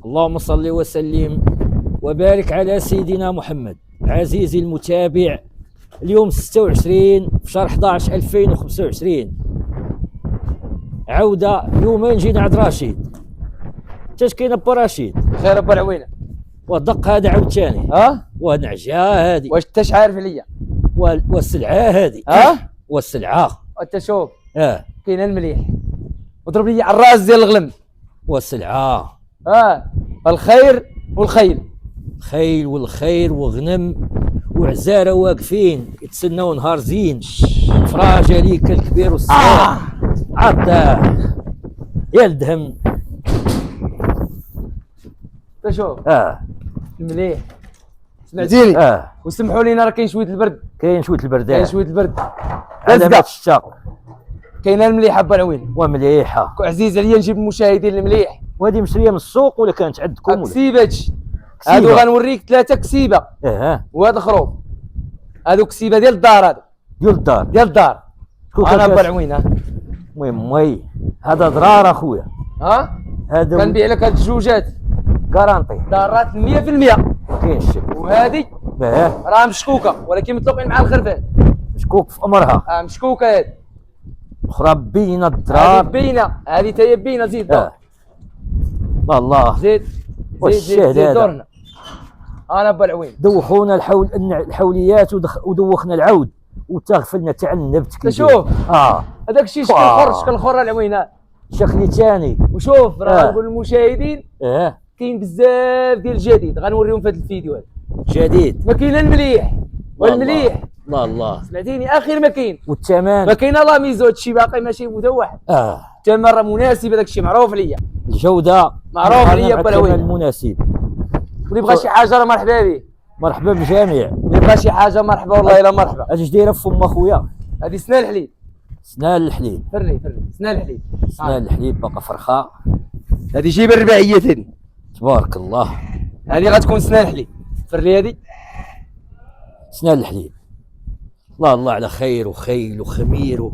اللهم صل وسلم وبارك على سيدنا محمد. عزيزي المتابع، اليوم 26 في شهر 11 2025، عودة يومين جينا عند رشيد. تاش كاين با رشيد؟ خير با العوينه. والدق هذا عاوتاني ونعجة هذه. واش انت عارف عليا؟ والسلعة هذه والسلعة انت شوف كاين المليح وضرب لي على الراس ديال الغلم والسلعة الخير والخيل. خيل والخير وغنم وعزارة واقفين يتسناو نهار زين. فراج عليك الكبير والصغير عطاه يا الدهم. شوف المليح سمعتيني؟ وسمحوا لينا راه كاين شويه البرد. كاين شويه البرد. هذا ما الشتاء. كاينه المليحه با العوين ومليحه. عزيز عليا نجيب المشاهدين المليح. وهذه مشريه من السوق ولا كانت عندكم؟ كسيبه. هادو غنوريك 3 كسيبه. وهذا الخروف هادو كسيبه ديال الدار. هادو ديال الدار انا با العوين. المهم هذا ضرار اخويا. هذا كنبيع لك هاد الجوجات كارانتي دارات 100%. كاين الشك. وهذه راه مشكوكه ولكن متفقين مع الخرفان. مشكوك في امرها. مشكوكه هذه. اخرى بينه الضرار. هذه بينه. هذه تا هي بينه. زيد الله زيد دورنا. انا با العوين دوخونا الحوليات ودوخنا العود وتغفلنا تاع النبت. شوف هذاك الشيء شكل خر العوين شكل ثاني. وشوف راه نقول للمشاهدين كاين بزاف ديال الجديد غنوريهم في هذا الفيديو. هذا جديد ما كاين المليح والمليح. الله سمعتيني اخر ما كاين. والثمن ما كاين لا ميزو. هادشي باقي ماشي حتى واحد. الثمن راه مناسب. هذاك الشيء معروف ليا. الجوده معروف ليا با العوين. المناسب. واللي بغى شي حاجه راه مرحبا به. مرحبا بالجميع. اللي بغى شي حاجه مرحبا والله الا مرحبا. اش دايره في فم اخويا؟ هذه سنان الحليب. سنان الحليب. فري سنان الحليب. سنان الحليب باقا فرخه. هذه جيب الرباعيات. هذه تبارك الله. هذه غتكون سنان الحليب. فري هذه سنان الحليب. الله على خير وخيل وخمير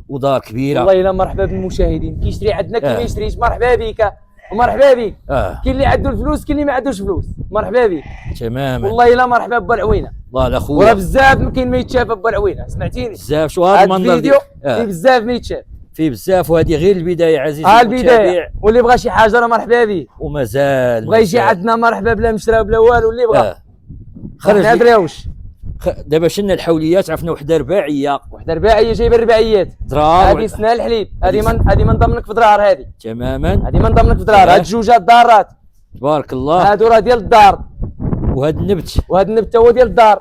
ودار كبيره. والله الا مرحبا بالمشاهدين. كيشري عندنا كي ما يشريش مرحبا بك ومرحبا بك. كاين اللي عنده الفلوس كاين اللي ما عندوش فلوس. مرحبا بك تماما. والله الا مرحبا با العوينه. الله على خويا. وراه بزاف كاين ما يتشاف با العوينه. سمعتيني؟ بزاف. شو هذا المنظر الفيديو فيه بزاف ما يتشاف. فيه بزاف. وهذه غير البدايه عزيزي البدايه. واللي بغى شي حاجه راه مرحبا به. ومازال بغى يجي عندنا مرحبا بلا مشرى بلا والو. اللي بغى خرج ما دريوش. دابا شلنا الحوليات. عرفنا وحده رباعيه. جايبه الرباعيات. ضرار. هذه سنان الحليب. هذه من ضمنك في ضرار. هذه تماما. هذه من ضمنك في ضرار. هاد الجوجات دارات تبارك الله. هادو راه ديال الدار. وهذا النبت هو ديال الدار.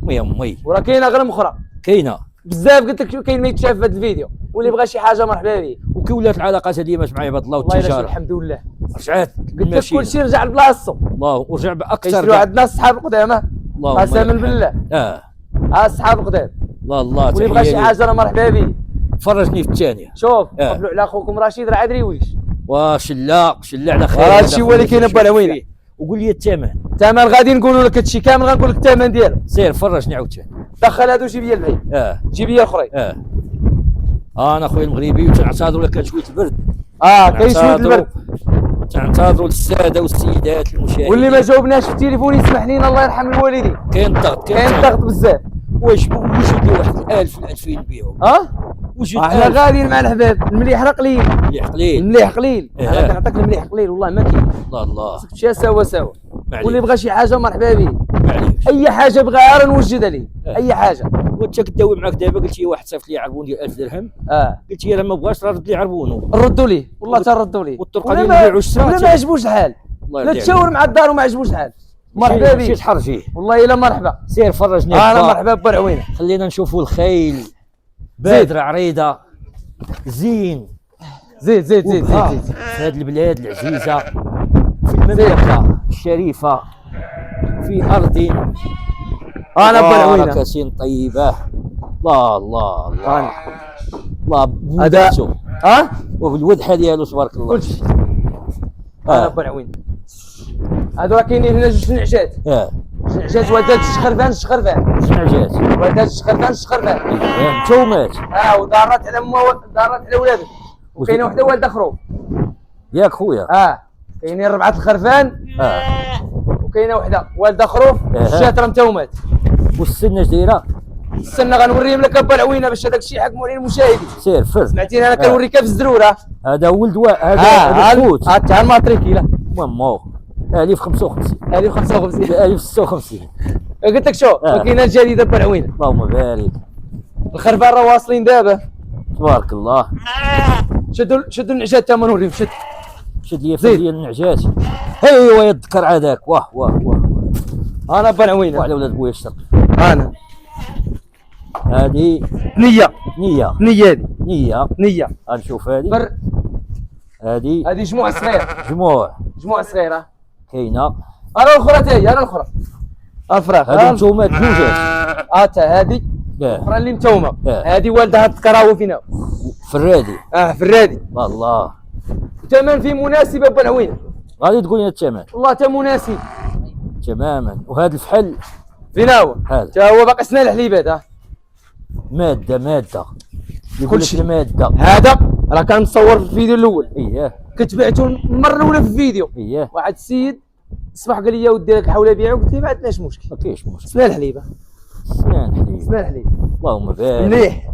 مي وراه كاينه غير اخرى. كاينه بزاف. قلت لك كاين ما يتشاف في هذا الفيديو. واللي بغى شي حاجه مرحبا به. وكي ولات العلاقات هذه مع عباد الله والتجاره. الحمد لله رجعت. قلت لك كلشي رجع لبلاصتو. الله ورجع باكثر. كيشريو عندنا الصحاب القدامى. قسما بالله. الصحاب القدام. الله واللي بغى شي حاجه راه مرحبا به. فرجني في الثانيه. شوف قبلوا على اخوكم رشيد راه عدريويش. شلا على خير. هادشي هو اللي كاين با العوينه. وقول لي الثمن. غادي نقولوا لك هادشي كامل. غنقول لك الثمن ديالو. سير فرجني عاوتاني. دخل هادو جيب لي البعيد. جيب لي الاخرين. انا خويا المغربي وتنعتذروا لك كان شويه البرد. كاين شويه البرد. تنعتذروا للساده والسيدات المشاهدين. واللي ما جاوبناش في التليفون يسمح لينا الله يرحم الوالدين. كاين الضغط. بزاف. واش وجد لي واحد 1000 2000 نبيعو. وجد. احنا غاديين مع الحباب. المليح راه قليل. المليح قليل. انا كنعطيك المليح قليل والله ما كاين. الله خصك تمشي سوا. واللي بغى شي حاجه مرحبا به. معليش. اي حاجه بغاها راه نوجدها ليه. اي حاجه. وانت كداوي معاك دابا قلت لي واحد صيفط لي عربون ديال 1000 درهم. قلت لي راه ما بغاش راه رد لي عربونه. ردوا ليه والله تردوا ليه. والطرقه ديال البيع والشراء. ولا ما عجبوش الحال. لا تشاور مع الدار وما عجبوش الحال. مرحبا به. مشيت حرجيه. والله الا مرحبا. سير فرجني. انا مرحبا با العوينه. خلينا نشوفوا الخيل بادره عريضه زين. زيد في هذه البلاد العزيزه في المملكه الشريفه في ارض انا با العوينه. بركه طيبه. الله هذا وبالودحه ديالو تبارك الله. كلشي انا با العوينه. هادو راه كاينين هنا جوج نعجات. نعجات ولدات الشخرفان. نعجات ولدات الشخرفان. نتومات. ودارات على ولادهم. وكاينه وحده والده خروف. ياك خويا. كاينين 4 الخرفان وكاينه وحده والده خروف جات راه متومات. والسنه اش دايره؟ استنى غنوريهم لك ابا العوينه باش هذاك الشيء يحكموا عليه المشاهدين. سير فرد. سمعتيني انا كنوريك في الزروره. هذا ولد هذا خوت. هذا الماتريكيله مامو الف 55 الف 55 الف 56. قلت لك شوف كاينه الجديده ابا العوينه. اللهم بارك. الخرفان راه واصلين دابا تبارك الله. شدوا النعجات تا ما نوريهم. شد لي ديال النعجات. ايوا يذكر هذاك واه واه واه. انا ابا العوينه وعلى ولاد بويا الشرق. انا هذه نيه هذه نيه غنشوف هذه. هذه جموعه صغيره. جموعه صغيره كاينه. انا الاخرى تا هي. انا الاخرى الفراخ هذه متومات جوجات. تا هذه الاخرى اللي متومه. هذه والدها تكراهو فينا فرادي. فرادي والله. الثمن فيه مناسب ابا العوينه. غادي تقول لنا الثمن. والله تا مناسب تماما. وهذا الفحل فينا هو؟ هذا تا هو باقي سنان الحليبات. ماده كل شيء الماده. هذا راه كان مصور في الفيديو الاول. كتبعته المره الاولى في الفيديو. واحد السيد الصباح قال لي ودي لك الحوله بيعو. قلت له ما عندناش مشكل. ما كاينش مشكل. سنان الحليبه. سنان الحليب. اللهم بارك. مليح.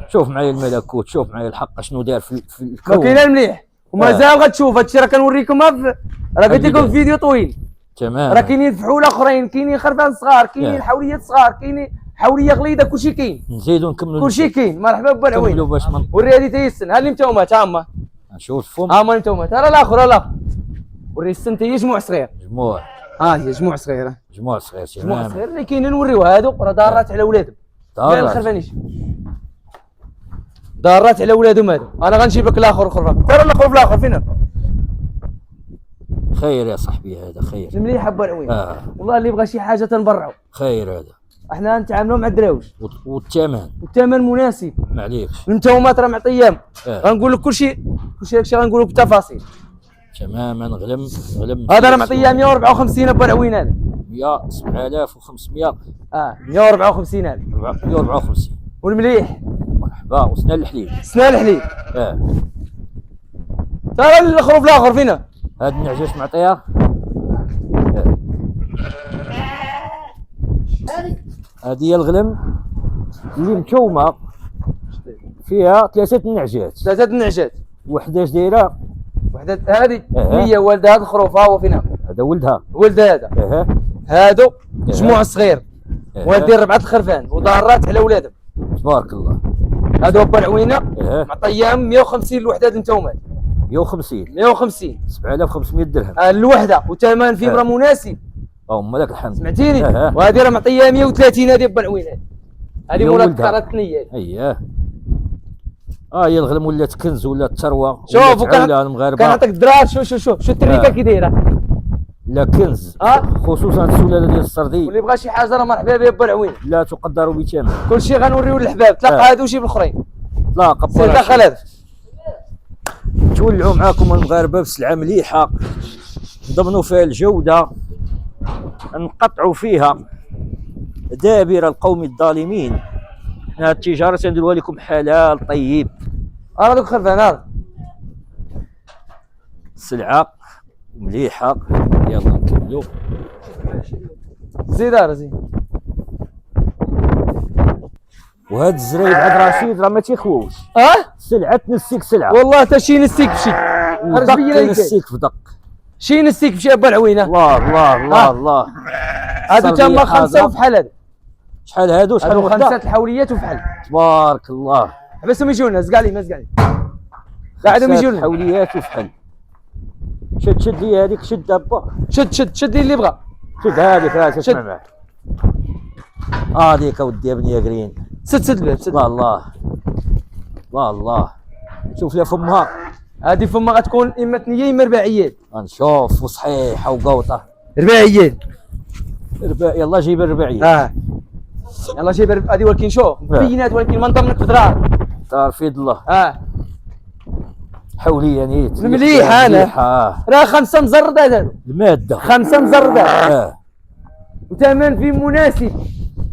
شوف معايا الملكوت. شوف معايا الحق شنو دار في الكون. كاين المليح ومازال غتشوف. هادشي راه كنوريكم راه قلت لكم فيديو طويل. تمام. راه كاينين فحول اخرين. كاينين خرفان صغار. كاينين حوليات صغار. كاينين حوليه غليظه. كلشي كاين. نزيدو نكملو. كلشي كاين. مرحبا بالعوين. باش وري هذه تا هي السن. ها اللي متومات. ها هما. نشوف الفم. ها هما متومات. ها الاخر. وري السن تا هي جموع صغير. هي جموع صغيره. جموع صغير. جموع صغير اللي كاينين نوريوها. هادو راه دارات على ولادهم. لا الخرفانيش دارات على ولادهم هادو. انا غنجيب لك الاخر خرفان. ترى الاخر فينا. خير يا صاحبي. هذا خير. المليح ابا العوين. والله اللي بغى شي حاجه تنبرعوا. خير هذا. احنا نتعاملوا مع الدراوش. والثمن مناسب. معليكش. المتومات راه معطيام. غنقول لك كلشي داكشي غنقولوا بالتفاصيل. تماما. غلم هذا راه معطيه 154 ابا العوين. هذا 7500. 154,000. 154. والمليح. مرحبا. وسنان الحليب. ترى الخروف الاخر فينا. هاد النعجات معطيها. هذه هي الغلم اللي متومه فيها 3 نعجات. وحده اش دايره؟ وحده هذه هي والده هذا الخروف. ها هو فينا. هذا ولدها. هذا. هادو جموع صغير. والدين 4 الخرفان ودارات على ولادهم. تبارك الله. هادو ابا العوينه معطيهم 150 الوحده المتومات. 150 7500 درهم الوحده. وثمن فيه راه مناسب. اللهم لك الحمد. سمعتيني. وهذه راه معطيها 130. هذه ابا العوينه. هذه مولا الكرات الثنيه. هي الغلم ولات كنز ولات ثروه. شوف كنعطيك الدرار. شوف التريكه كي دايره. لا كنز. خصوصا السلاله ديال السردي. واللي بغى شي حاجه راه مرحبا به ابا العوينه. لا تقدر بثمن. كلشي غنوريو للحباب. تلاقى هادو شي بالاخرين. تلاقى سير داخل هذا. تولعوا معاكم المغاربه بسلعه مليحه. نضمنوا فيها الجوده. نقطعوا فيها دابر القوم الظالمين. هذه التجاره تنديروها لكم حلال طيب. راه دوك خرفان. السلعه مليحه. يلا نكملوا. زيد. وهاد الزرايب عاد رشيد راه ما تيخووش. سلعه تنسيك سلعه. والله تا شي نسيك بشي. دق نسيك في دق. شي نسيك بشي ابا العوينه. الله. هادو تما 5 وفحال. هادو شحال هادو؟ شحال وحده؟ 5 الحوليات وفحال. تبارك الله. حبسهم يجونا. زقع لي. قاعدهم يجونا. حوليات وفحال. شد لي هذيك. شد ابا. شد لي اللي بغى. شد هذيك. راه تسمع معاه. هذيك اودي يا بني قرين. سد الباب. الله. شوف لها فمها. هذه فمها غتكون اما ثنيه اما 4 عيال. غنشوف. وصحيحه وقوطه. 4 عيال. يلا جيب الرباعيه. يلا جيب هذه. ولكن شوف مبينات. ولكن ما نضمنك في دراهم. دار في يد الله. حوليه نيت. مليح. انا راه 5 مزردات. هذو الماده 5 مزردات. وثمن فيه مناسب.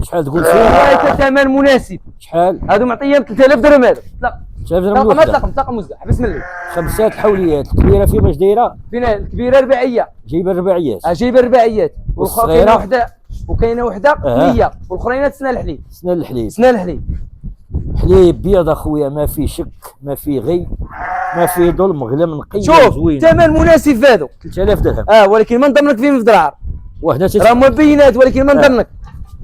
شحال تقول فيها؟ ثمن مناسب. شحال؟ هادو معطيهم 3000 درهم. هادو لا 3000 درهم الوحده. طاقم مزدع حبس ملي. 5 الحوليات. الكبيره فين واش دايره؟ فين الكبيره رباعيه. جايبه الرباعيات. جايبه الرباعيات. والصغيره وحده وكاينه وحده 100 والاخرين سنه الحليب. سنه الحليب. حليب بيض اخويا، ما فيه شك، ما فيه غي، ما فيه ظلم، غلا نقي شوف زوين. ثمن مناسب في هذو 3000 درهم. ولكن ما نضمنك فيه في درعر. وحده راه مبينات ولكن ما نضمنك.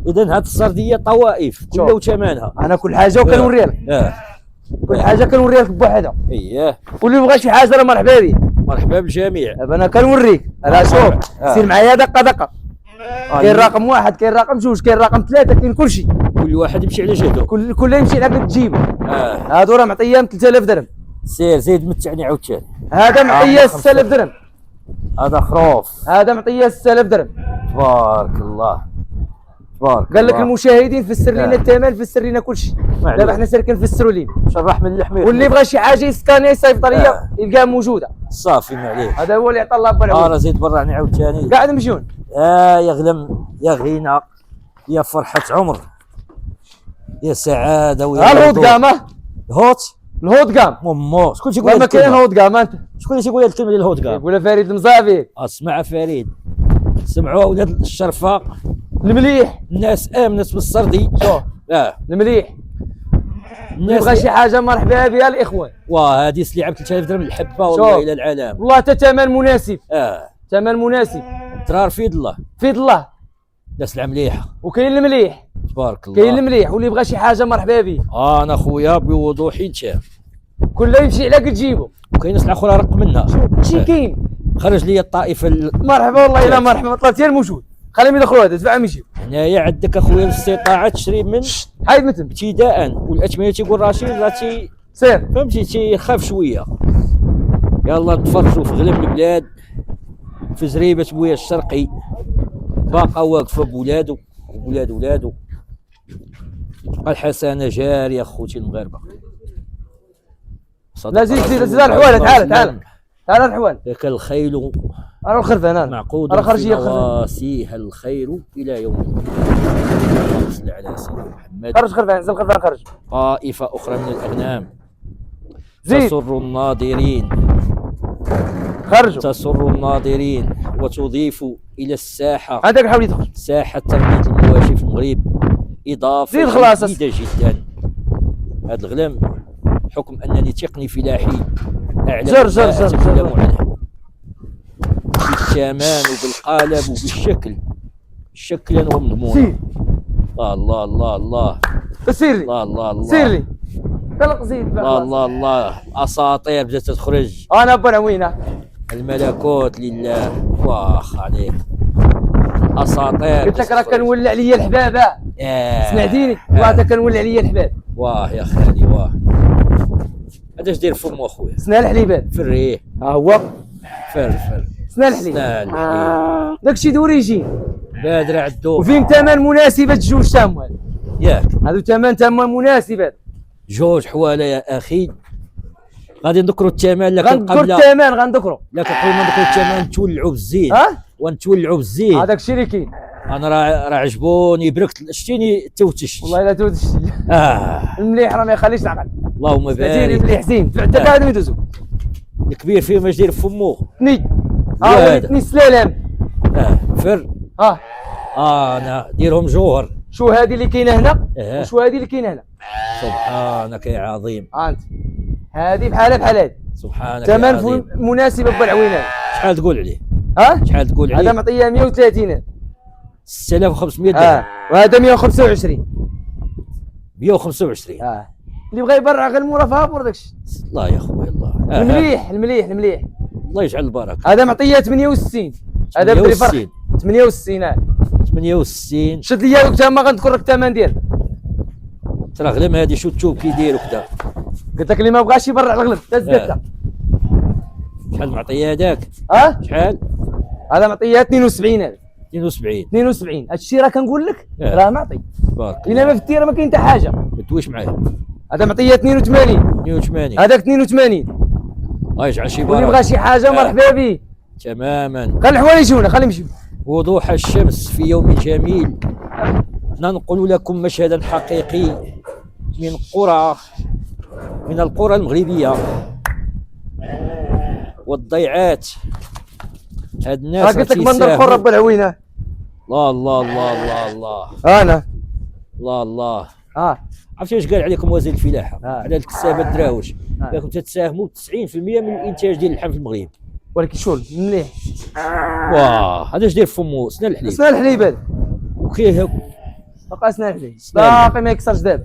اذا هاد السرديه طوائف كلها وثمنها. انا كل حاجه وكنوريها لك. كل حاجه كنوريها لك بوحدها. اييه. واللي بغى شي حاجه راه مرحبا به. مرحبا بالجميع. انا كنوريك. راه شوف سير معايا دقه دقه. كاين رقم 1، كاين رقم 2، كاين رقم 3، كاين كلشي. كل واحد يمشي على جهده. كل يمشي على قد تجيبو. هادو راه معطيهم 3000 درهم. سير زيد متعني عاوتاني. هذا معطيه 6000 درهم. هذا خروف. هذا معطيه 6000 درهم. تبارك الله. تبارك قال لك المشاهدين فسر لنا الثمن، فسر لنا كلشي. دابا حنا سالكين نفسروا لينا. شرح من اللحم. واللي بغى شي حاجه يسكاني الصيفطريه يلقاها موجوده. صافي ما عليه. هذا هو اللي عطى الله بالعون. راه زيد برعني عاوتاني. قاعد نمشيون. يا غلم يا غنى يا فرحة عمر يا سعادة ويا الهوت قامه. الهوت قام. مو شكون تيقول ما كاين هوت قام انت. شكون اللي تيقول هاد الكلمة ديال الهوت قام؟ يقولها فريد المزافي. اسمع فريد، سمعوا ولاد الشرفة المليح. الناس آمنت بالسردي. شوف المليح. الناس يبغى شي حاجة مرحبا بها الإخوان. هذه سلعة ب 3000 درهم الحبة والله إلى العالم. والله حتى ثمن مناسب. ثمن مناسب. درار في يد الله. في يد الله. لا سلعة مليحة. وكاين المليح. تبارك الله. كاين المليح واللي بغى شي حاجة مرحبا به. أنا خويا بوضوح نتشاف. كله يمشي على قد جيبو. وكاين سلعة أخرى رق منها. شي كاين. خرج لي الطائفة مرحبا والله إلا مرحبا، طلبتي الموجود. خليهم يدخلوا هذا دفع يمشيو. هنايا عندك اخويا الاستطاعه تشري من حيد متن ابتداء، والاثمنه تيقول رشيد راه سير فهمتي تيخاف شويه. يلا تفرجوا في غلب البلاد في زريبه بويا الشرقي، باقا واقفه بولادو وولاد ولادو. الحسنه جاريه خوتي المغاربه. لا زيد الحوال. تعال الحوال. ذاك الخيل انا الخرفان انا معقود انا خرجيه رواسيها الخير الى يوم الدين. صل على سيدنا محمد. خرج خرفان، نزل خرفان خرج. طائفه اخرى من الاغنام زيد. تسر الناظرين. خرجوا. تسر الناظرين وتضيف الى الساحه. عندك حاول يدخل. ساحه تربيه المواشي في المغرب اضافه زيد خلاص جيده جدا. هذا الغلام حكم انني تقني فلاحي اعلم جر عنه بالثمن وبالقالب وبالشكل شكلا ومضمونا. الله الله الله. سير لي. الله الله سير لي. طلق زيد. الله الله. اساطير بدات تخرج. انا بنوينه. الملكوت لله. واخ عليك. اساطير. قلت لك راه كنولع عليا الحبابه. سمعتيني؟ والله كنولع عليا الحباب. واه يا خالي واه. هذا اش داير فمو اخويا؟ سنا الحليبات. في الريح. ها هو. فر. سنا الحليب. داكشي دوريجين. بادر على الدور. وفيهم ثمن مناسبة جوج تاموال. ياك. هذو ثمن مناسبة. جوج حواله يا اخي. غادي نذكروا الثمن لكن غنذكروا الثمن غنذكروا. لكن قبل ما نذكروا الثمن نتولعوا بالزين. ونتولعوا بالزين. هذاك الشيء اللي كاين. انا راه عجبوني بركت شتيني توتشت. والله الا توتشت. المليح راه ما يخليش العقل. اللهم بارك. المليح زين. حتى هذا يدوزو. الكبير فيه ما يدير فمو. تني. تني سلالم. فر. انا ديرهم جوهر. شو هذه اللي كاينه هنا وشو هذه اللي كاينه هنا. سبحانك يا عظيم. انت هذه بحال هذه. سبحانك يا عظيم. ثمن مناسبه بالعوينات. شحال تقول عليه؟ شحال تقول عليه؟ هذا معطيه 130. 6500 درهم. وهذا 125. 125. اللي بغى يبرع غير المرافعه بور داكشي. الله يا خويا الله. المليح. الله يجعل البركه. هذا معطيه 68. هذا بدري فرق. 68. 68. شد لي دوك تما غنذكر لك الثمن ديال. ترى غلم هذه شو تشوف كي داير وكذا. قلت لك اللي ما بغاش يبرع الغلب تزدت. شحال معطيه هذاك؟ شحال؟ هذا معطيه 72. هذا 72. هادشي راه كنقول لك راه معطي. تبارك الا ما في التيره ما كاين حتى حاجه. ما تدويش معايا. هذا معطيه 82. هذاك 82. الله يجعل شي بركه. واللي بغى شي حاجه مرحبا به. تماما. خلي الحوال يجونا خلي يمشيو. وضوح الشمس في يوم جميل ننقل لكم مشهدا حقيقي من قرى من القرى المغربيه والضيعات. هاد الناس راه قلت لك بندر الحر رب العوينه. الله الله الله الله الله انا الله الله. عرفتي واش قال عليكم وزير الفلاحه على الكسابه الدراوش؟ راكم تتساهموا ب 90% من الانتاج ديال اللحم في المغرب. ولكن شو مليح. واه هذا اش داير فمو؟ سنان الحليب. سنان الحليب هذا. وكي باقي سنان الحليب باقي ما يكسرش دابا.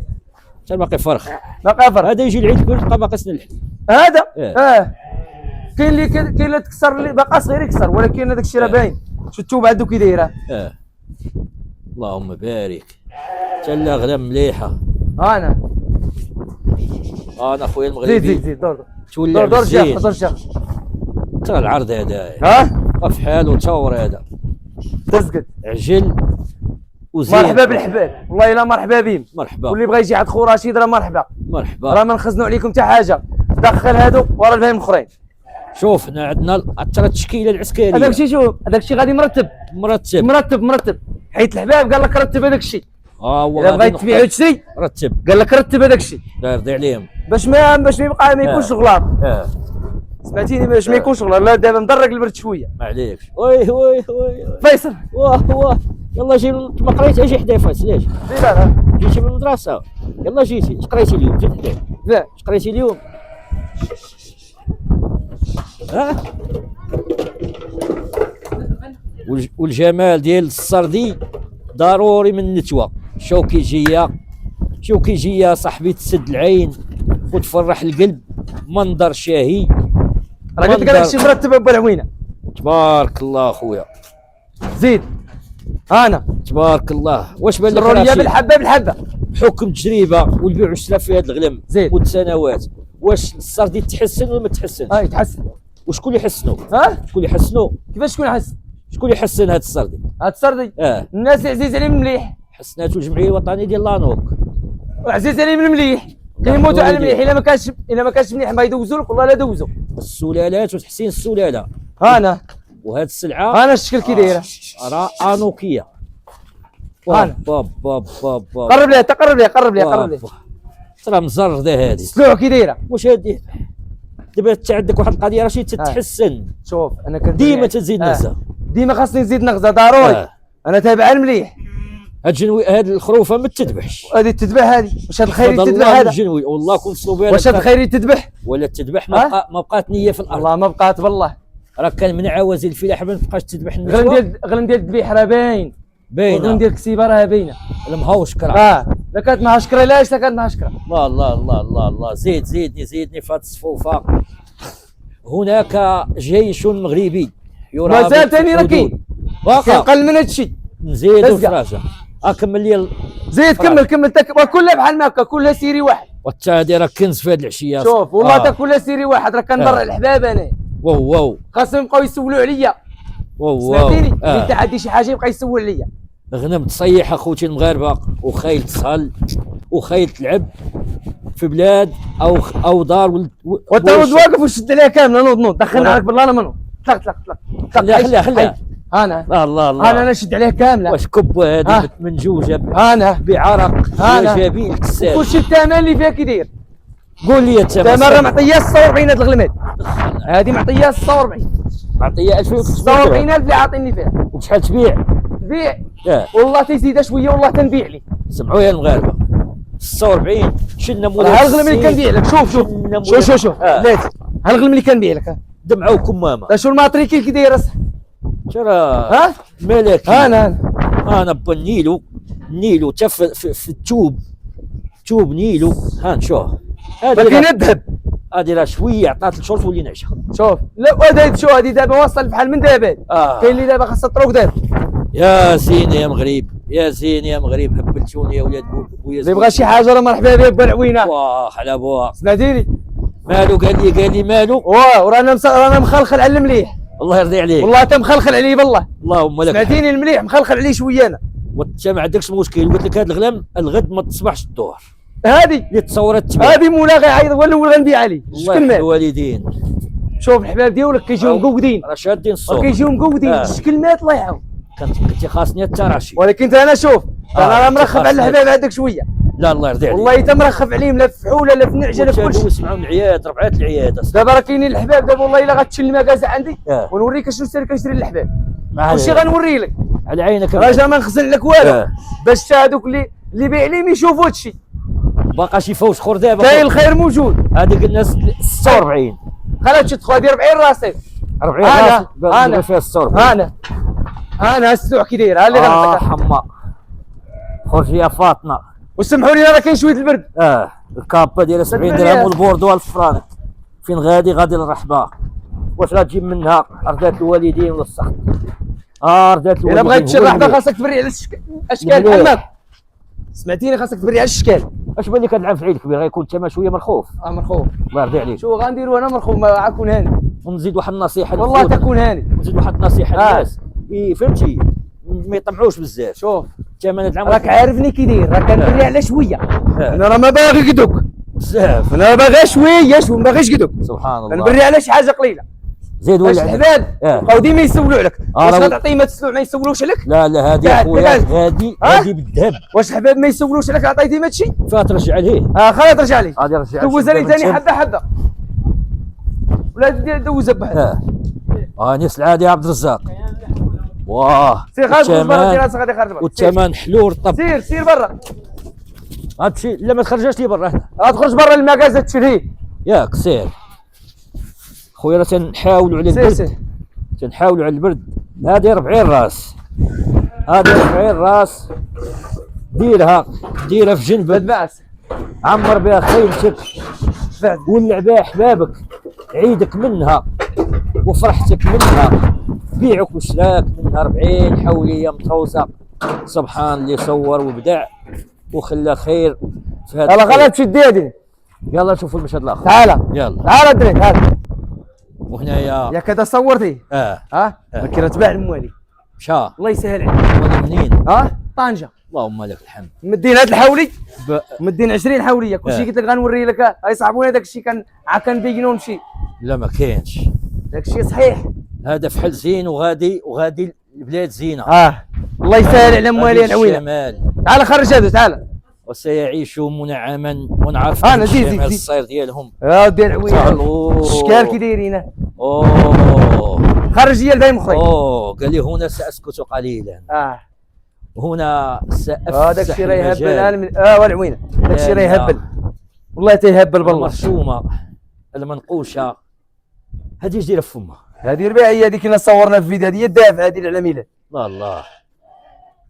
حتى باقي فرخ. باقي فرخ. هذا يجي العيد كل تلقى باقي سنان الحليب. هذا كاين اللي تكسر اللي باقي صغير يكسر، ولكن هذاك الشيء راه باين. شو التوبه عنده كي دايره. اللهم بارك. حتى الاغنام مليحه. انا خويا المغربي. زيد دور تولع دور مزيان. دور شيخ. ترى العرض هذا في حاله تصور هذا تسقط عجل وزين. مرحبا بالحباب، والله الا مرحبا بهم. مرحبا. واللي بغى يجي عند خو رشيد راه مرحبا. راه ما نخزنوا عليكم حتى حاجه. دخل هادو ورا البهايم الاخرين. شوف حنا عندنا ترى التشكيله العسكريه. هذاك الشيء شوف، هذاك الشيء غادي مرتب حيت الحباب قال لك رتب هذاك الشيء. هو اذا بغيت تبيع وتشري رتب، قال لك رتب هذاك الشيء. الله يرضي عليهم باش ما يبقى ما يكونش غلاط. سمعتيني؟ باش ما يكونش غلاط. لا دابا مدرق البرد شويه. ما عليكش. وي فيصل واه يلا جي كما قريت اجي حدايا فيصل. ليش؟ لا جيتي من المدرسه؟ يلا جيتي. اش قريتي اليوم؟ جيت حدايا. لا اش قريتي اليوم؟ والجمال ديال السردي ضروري من النتوه. شوكي جيه صاحبي تسد العين وتفرح القلب. منظر شاهي. راه قلت لك هذاك الشيء مرتب ابو العوينه. تبارك الله خويا. زيد انا تبارك الله. واش بان لك ضروريه بالحبه بحكم التجربه والبيع والشراء في هذا الغلم زيد سنوات، واش السردي تحسن ولا ما تحسنش؟ يتحسن. وشكون اللي يحسنوا؟ شكون اللي يحسنوا؟ كيفاش شكون يحسن؟ شكون اللي يحسن هذا السردي؟ الناس اللي عزيز عليهم مليح. حسناتو الجمعيه الوطنيه ديال لانوك. وعزيز عليهم المليح. كيموتوا على المليح. الا ما كانش مليح ما يدوزوا لك والله لا دوزوا. السلالات وتحسين السلاله. وهاد السلعه الشكل كي دايره راه انوكيه. باب قرب لي ترى مزرده هذه. سلوع كي دايره. واش هادي دابا انت عندك واحد القضيه راه تتحسن. شوف انا كنت ديما تزيد نغزه. ديما خاصني نزيد نغزه ضروري. انا تابع المليح. هاد الخروفه ما تذبحش. هذه تذبح هذه. واش هاد الخيري تذبح هذا؟ الجنوي والله كون وصلوا بها. واش هاد الخيري تذبح؟ ولا تذبح ما بقات نيه في الارض. والله ما بقات بالله. راه كان من عوازل الفلاحه ما تبقاش تذبح النسوه. غلم ديال الذبيح راه باين. غلم ديال الكسيبه راه باينه. المهوشكره. لا كانت مهشكره لاش لا كانت مهشكره. الله زيدني في هذه الصفوفه. هناك جيش مغربي يرابط. مازال ثاني راه كاين. كيقل من هذا الشيء. نزيدو فراجه. كمل لي. زيد كمل كلها بحال ما هكا كلها سيري واحد. وحتى هذه راه كنز في هذه العشيه. شوف والله تا كلها سيري واحد. راه كنضر الحباب انا. واو خاصهم يبقاو يسولوا عليا. سمعتيني؟ انت عندي شي حاجه يبقى يسول عليا. غنم تصيح اخوتي المغاربه وخيل تسهل وخيل تلعب في بلاد او دار وانت واقف وشد عليها كامله. نوض دخلنا عليك بالله انا منو. طلق خليها انا الله انا نشد عليها كامله. واش كب هذه منجوجه انا بعرق وجبين الكساب. كلشي الثمن اللي فيها كي داير. قول لي الثمن راه معطيه 46 هاد الغلمات. هذه معطيه 46. معطيه 2000 46000 اللي عاطيني فيها. وشحال تبيع؟ والله تيزيدها شويه والله تنبيع لي. سمعوا يا المغاربه 46 شلنا مولاي. ها الغلم اللي كنبيع لك. شوف بلاتي ها الغلم اللي كنبيع لك. دمعه وكمامه. شو الماتريكيل كي دايره صح. ترى ملكي. انا با النيلو تا في التوب نيلو. نشوف هذا كاين الذهب. هذه راه شويه عطات الشرط ولينا عشا. شوف لا شو هذه دابا واصل بحال من دابا. كاين اللي دابا خاصها تروق دابا. يا زين يا مغرب هبلتوني يا ولاد بويا. اللي بغى شي حاجه راه مرحبا به بالعوينه. واه على بوها. سمعتيني؟ مالو قال لي مالو. ورانا مخلخل على المليح. الله يرضي عليك. والله انت مخلخل عليه بالله. اللهم لك. سمعتيني؟ المليح مخلخل عليه شويه انا. وانت ما عندكش مشكل. قلت لك هذا الغلام الغد ما تصبحش الظهر. هذه اللي تصورت تبيع. هذه مولا غيعيط هو الاول غنبيع عليه. الله يرحم الوالدين. شوف الحباب ديالك كيجيو مقودين. راه شادين الصوت. كيجيو مقودين. الشكل مات الله يعاون. كنتي خاصني التراشي. ولكن انا شوف انا راه مرخب على الحباب عندك شويه. لا الله يرضي عليك والله تمرخف عليهم لا في فحوله لا في نعجه لا في كل شيء. دوز معاهم العياد 4 العياد دابا راه كاينين الحباب دابا والله الا غتشل المكازا عندي ونوريك شنو سير كنشري الحباب كلشي غنوري لك على عينك راه ما نخزن لك والو باش هذوك اللي بايع لهم يشوفوا هادشي. باقا شي فوز اخر دابا كاين الخير موجود. هذيك الناس 46 خليها تمشي تدخل هذه 40 راسي 40 راس انا فيها 46 انا السلوع كي داير ها اللي غنعطيك حما خرج يا فاطمه وسمحوا لي راه كاين شويه البرد. الكابا ديال 70 درهم والبوردو 1000 فرانك. فين غادي للرحبه واش غتجيب منها ردات الوالدين ولا السخط؟ ردات الوالدين. الا بغيت تشري الرحبه خاصك تبري على الاشكال محمد سمعتيني خاصك تبري على الاشكال. اش بان لك هاد العام في عيد كبير غيكون الثمن شويه مرخوف. مرخوف الله يرضي عليك. شو غنديروا انا مرخوف ما غنكون هاني ونزيد واحد النصيحه والله تكون هاني نزيد واحد النصيحه للناس فهمتي ما يطمعوش بزاف. شوف الثمن هاد العام راك عارفني كي داير راك كنبري على شويه انا راه ما باغي قدوك بزاف انا باغي شويه ما باغيش قدوك سبحان الله كنبري على شي حاجه قليله. زيد ولا الحباب بقاو ديما يسولوا عليك واش غتعطيه ما تسلوع ما يسولوش عليك. لا هذه اخويا هذه بالذهب. واش الحباب ما يسولوش عليك عطيتيه ما هادشي فات رجع ليه خليها ترجع ليه غادي نرجع دوز لي ثاني حبه ولا دوزها بحال نيس العادي يا عبد الرزاق. واه سير خرج برا راسك غادي خرج والثمن حلو رطب. سير برا هادشي لا ما تخرجش لي برا غتخرج برا المكازا تشريه ياك سير خويا راه تنحاولوا على البرد تنحاولوا على البرد. هذه 40 راس هذه 40 راس ديرها في جنبك باس عمر بها خيمتك ولع بها احبابك عيدك منها وفرحتك منها بيعك وشراك منها 40 حوليه متروسه. سبحان اللي صور وبدع وخلى خير في هذا. يلا غلط تشدي هذه يلا نشوفوا المشهد الاخر. يلا تعال دري تعال وهنايا ياك هذا صورتي كي تباع الموالي مشى الله يسهل عليك. منين؟ طنجه اللهم لك الحمد. مدين هذا الحولي مدين 20 حوليه كلشي قلت لك غنوري لك هاي صاحبونا داك الشيء كنبينو نمشي. لا ما كاينش داك الشيء صحيح هذا فحل زين وغادي البلاد زينه. الله يسهل على موالي العوينه. تعال خرج هذا تعال. وسيعيشوا منعما ونعرف زيد الصير ديالهم ديال العوينه الشكال كي دايرين. خرج هي لدايم اخرين. قال لي هنا ساسكت قليلا. هنا سأفسح داك الشيء راه يهبل والعوينه داك الشيء راه يهبل والله تيهبل بالله. المرسومه المنقوشه هذه اش دايره في فمها؟ هذه رباعيه هذيك اللي صورنا في الفيديو هذه الدافع هذه على ميلاد. الله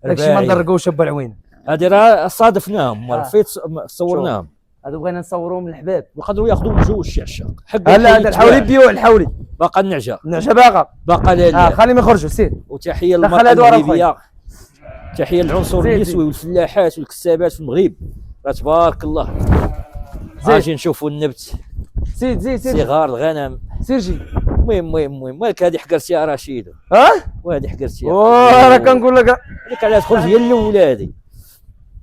داك الشيء ما نضرقوش بالعوينه. هذه راه صادفناهم فيت صورناهم. هذو بغينا نصوروهم الحباب وقدروا ياخذوا من جوج الشعشاق حق هذا الحولي بيوع الحولي باقا النعجه باقا لا خليهم يخرجوا سير. وتحيه للمرأة المغربيه تحيه للعنصر النسوي والفلاحات والكسابات في المغرب تبارك الله. اجي نشوفوا النبت زيد صغار الغنم سير جي. المهم مالك هذه حقرتي يا رشيد وهذه حقرتي راه كنقول لك هذيك على تخرج هي الاولادي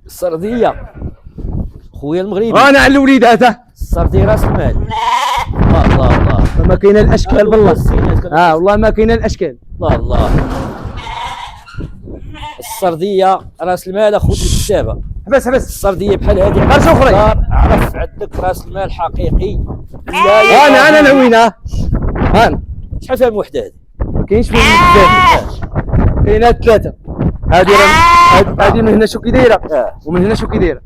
السرديه خويا المغربي انا على الوليدات السرديه راس المال. الله ما كاينه الاشكال بالله والله ما كاينه الاشكال. الله السرديه راس المال اخوتي الكتابه. حبس السرديه بحال هذه خرج اخرى عرف عندك راس المال حقيقي. انا العوينه شحال فيها الوحده هذه؟ ما كاينش فيها بزاف كاينه 3 هذه من هنا شو كي دايره ومن هنا شو كي دايره.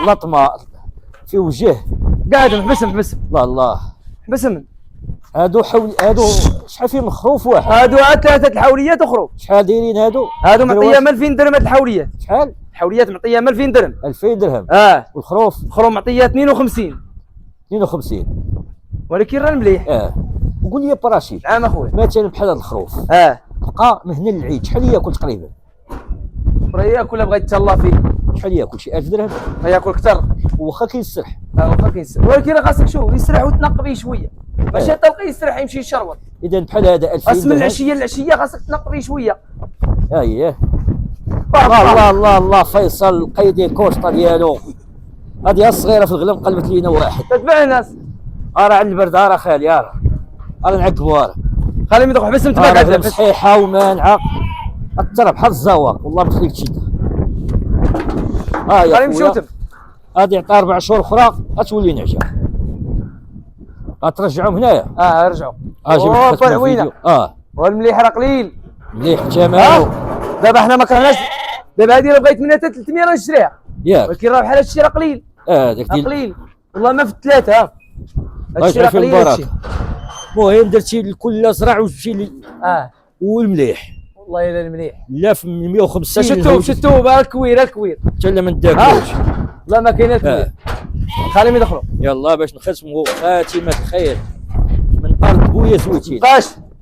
اللطمه في وجه قاعد محبسهم الله حبسهم. هادو شحال فيهم خروف واحد؟ هادو 3 الحوليات وخروف. شحال دايرين هادو معطيه 2000 درهم هاد الحوليات. شحال؟ الحوليات معطيه 2000 درهم. 2000 درهم والخروف معطيه 52 ولكن راه مليح. وقول لي براشيد اخويا مثلا بحال هاد الخروف بقى من هنا للعيد شحال ياكل تقريبا؟ راه ياكل بغيت تهلا فيه شحال ياكل؟ شي 1000 درهم؟ ياكل اكثر واخا كيسرح ولكن راه خاصك شوف يسرح وتنق به شويه باش تلقى يسرح يمشي يشربط. اذا بحال هذا 2000 درهم من العشيه للعشيه خاصك تنق به شويه. اييه الله فيصل القيدي كوسطا ديالو هذه الصغيره في الغلم قلبت لينا واحد. تتبع الناس راه على البرد راه خالي راه نعقبوا خليهم يدوقوا حبس نتبع صحيحه ومانعه اثر بحال الزواق والله ما تخليك تشدها. يا غادي نمشيو تما. غادي يعطي 4 شهور اخرى غتولي نعجه. غترجعهم هنايا. رجعوا. جبت الفيديو. والمليح راه قليل. مليح حتى مالو. دابا حنا ما كرهناش. دابا هادي راه بغيت منها حتى 300 راه نشريها. ياك. ولكن راه بحال هادشي راه قليل. داك قليل. والله ما في الثلاثه. هادشي راه قليل هادشي. المهم درتي الكل زرع وجبتي لي. والمليح. والله الا المليح. لا في 150. شتوه بها الكوير حتى لا من داكوش. لا ما كاينه المليح. خليهم يدخلوا. يلا باش نختموا خاتمه خير من ارض بويا زويتين.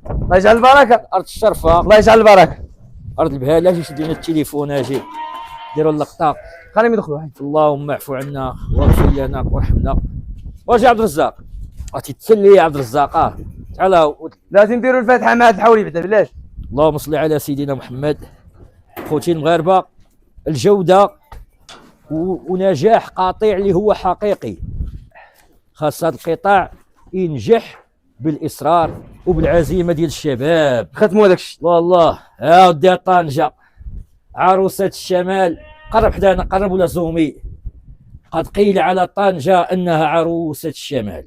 الله يجعل البركه. ارض الشرفه. الله يجعل البركه. ارض البهاله. اجي شد لنا التليفون اجي ديروا اللقطه. خليهم يدخلوا. اللهم اعفو عنا واغفر لنا وارحمنا. واجي عبد الرزاق غادي تسلي يا عبد الرزاق. تعال لازم نديروا الفاتحه مع هاد الحولي بعدا بلاش. اللهم صل على سيدنا محمد. خوتي المغاربه الجوده ونجاح قاطع اللي هو حقيقي. خاص هذا القطاع ينجح بالاصرار وبالعزيمه ديال الشباب. ختموا هذاك الشيء. الله ها ودي طنجه عروسه الشمال. قرب حدانا قرب ولا زومي. قد قيل على طنجه انها عروسه الشمال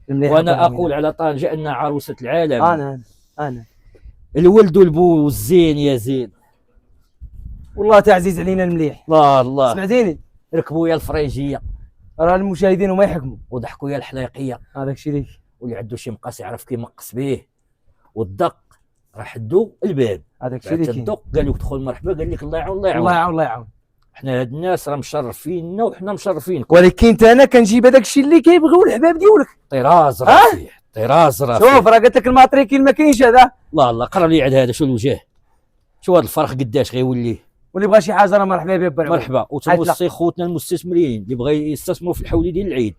وانا اقول على طنجه انها عروسه العالم. انا الولد والبو الزين يا زين. والله تعزيز علينا المليح. الله سمعتيني. ركبوا يا الفريجيه راه المشاهدين وما يحكموا. وضحكوا يا الحلايقيه. هذاك الشيء ليك. واللي عنده شي مقاس يعرف كي يمقص به. والدق راه حدو الباب. هذاك الشيء ليك. الدق قال لك دخل مرحبا قال لك الله يعاون الله يعاون. حنا هاد الناس راه مشرفيننا وحنا مشرفينك. ولكن انت انا كنجيب هذاك الشيء اللي كيبغيو الحباب ديالك. طراز راه طراز راه. شوف راه قلت لك الماتريكيل ما كاينش هذا. الله قرب لي عاد هذا شو الوجه. شو هذا الفرق قداش غيولي. واللي بغى شي حاجه راه مرحبا به. مرحبا. وتوصي خوتنا المستثمرين اللي بغى يستثمروا في الحولي ديال العيد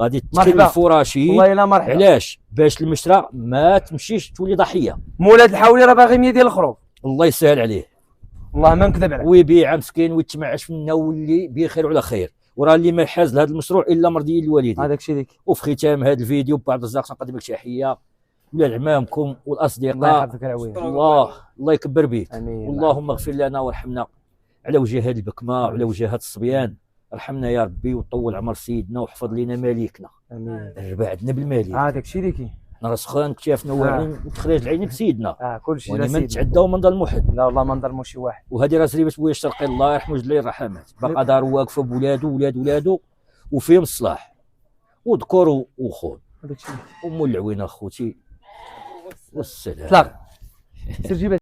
غادي تدخل الفراشي. والله الا مرحبا. علاش؟ باش المشرى ما تمشيش تولي ضحيه. مولات الحولي راه باغي 100 ديال الخروف. الله يسهل عليه. والله ما نكذب عليك. ويبيع مسكين ويتمعش منا واللي بخير وعلى خير. وراه اللي ما حاز لهذا المشروع الا مرضي الوالدين. هذاك الشيء ليك. وفي ختام هذا الفيديو بعد الرزاق نقدم لك تحيه لعمامكم والاصدقاء. الله يحفظك العوين. الله يكبر بيك. امين. اللهم اغفر لنا وارحمنا على وجه هذه البكمه وعلى وجه هذا الصبيان. ارحمنا يا ربي وطول عمر سيدنا وحفظ لنا مالكنا. امين. ربعدنا بالمالك. هذاك الشيء ليك. حنا راه سخان كتافنا واعرين وتخرج العين بسيدنا. كل شيء ما نتعداو من ظلموا حد. لا والله ما نظلموا شي واحد. وهذه راه زريبه بويا الشرقي الله يرحمه ويجعل ليه الرحمات. باقا دار واقفه بولادو ولادو وفيهم الصلاح وذكور وخون. هذاك الشيء. ام العوينه اخوتي والسلام. اطلاق. سير جيب